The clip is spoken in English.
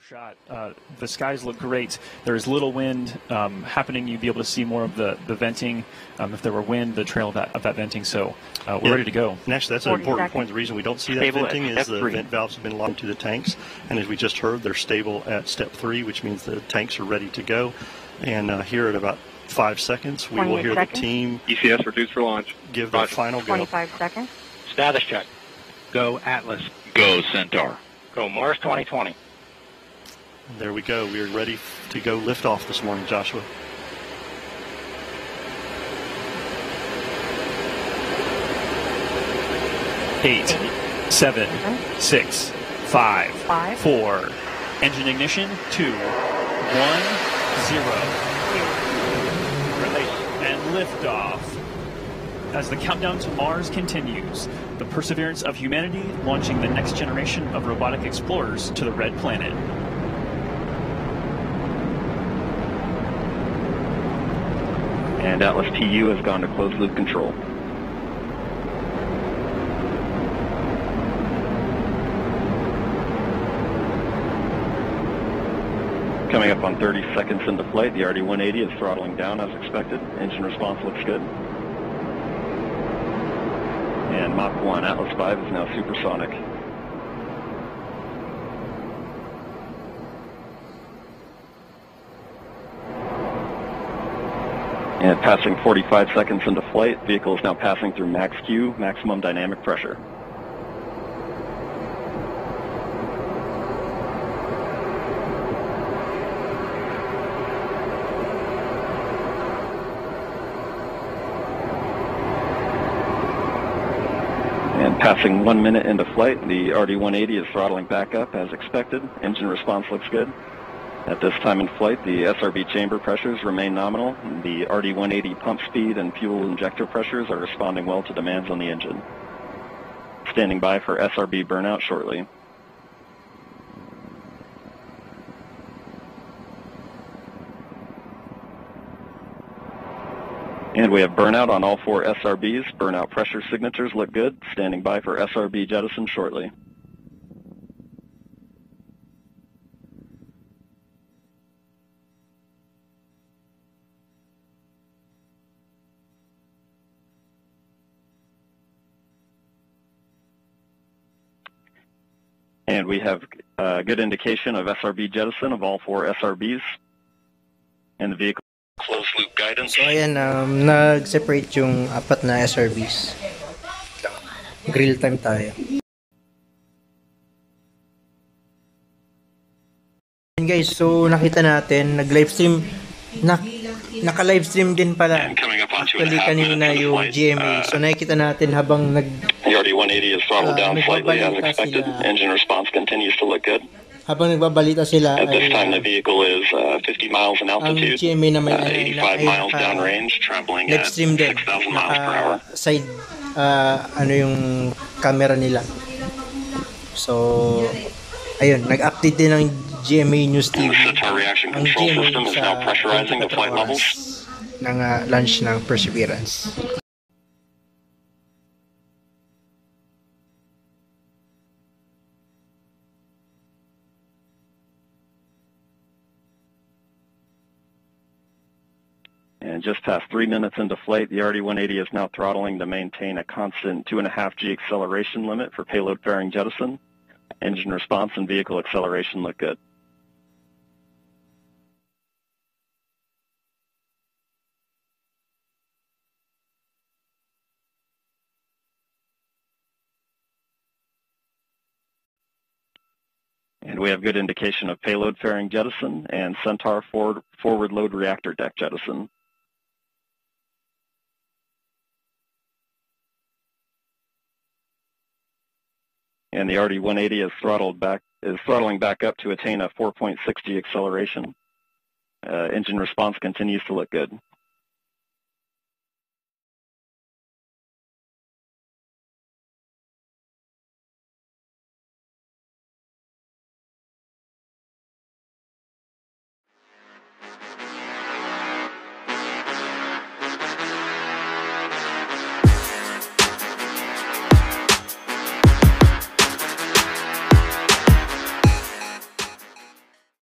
shot. The skies look great. There's little wind happening. You'd be able to see more of the venting. If there were wind, the trail of that venting. So we're ready to go. And actually, that's an important point. The reason we don't see that venting is the vent valves have been locked to the tanks. And as we just heard, they're stable at step 3, which means the tanks are ready to go. And here at about 5 seconds, we will hear the team ECS reduced for launch. Give their final go. 25 seconds. Status check. Go Atlas. Go Centaur. Go Mars 2020. There we go. We are ready to go lift off this morning, Joshua. Eight, 7, 6, 5, 4. Engine ignition. 2, 1, 0. Release. And liftoff. As the countdown to Mars continues, the perseverance of humanity launching the next generation of robotic explorers to the Red Planet. And Atlas TU has gone to closed loop control. Coming up on 30 seconds into flight, the RD-180 is throttling down as expected. Engine response looks good. And Mach 1 Atlas V is now supersonic. And passing 45 seconds into flight, vehicle is now passing through max Q, maximum dynamic pressure. And passing 1 minute into flight, the RD-180 is throttling back up as expected. Engine response looks good. At this time in flight, the SRB chamber pressures remain nominal. The RD-180 pump speed and fuel injector pressures are responding well to demands on the engine. Standing by for SRB burnout shortly. And we have burnout on all 4 SRBs. Burnout pressure signatures look good. Standing by for SRB jettison shortly. And we have a good indication of SRB jettison of all 4 SRBs. And the vehicle closed loop guidance. So ayan, nag-separate yung 4 na SRBs. Grill time tayo. And guys, so nakita natin, nag-livestream, naka-livestream din pala. Actually kanina yung GMA. So nakikita natin habang The RD-180 is throttled down slightly as expected. Engine response continues to look good. Habang nagbabalita sila, at this time the vehicle is 50 miles in altitude, ang GMA naman 85 miles downrange, traveling at 6,000 miles per hour. Side, ano yung camera nila. So, ayun, nag-update din ng GMA News TV. Ang GMA system is now pressurizing the flight levels ng launch ng Perseverance. And just past 3 minutes into flight, the RD-180 is now throttling to maintain a constant 2.5 G acceleration limit for payload fairing jettison. Engine response and vehicle acceleration look good. And we have good indication of payload fairing jettison and Centaur forward load reactor deck jettison. And the RD-180 is throttling back up to attain a 4.6 G acceleration. Engine response continues to look good.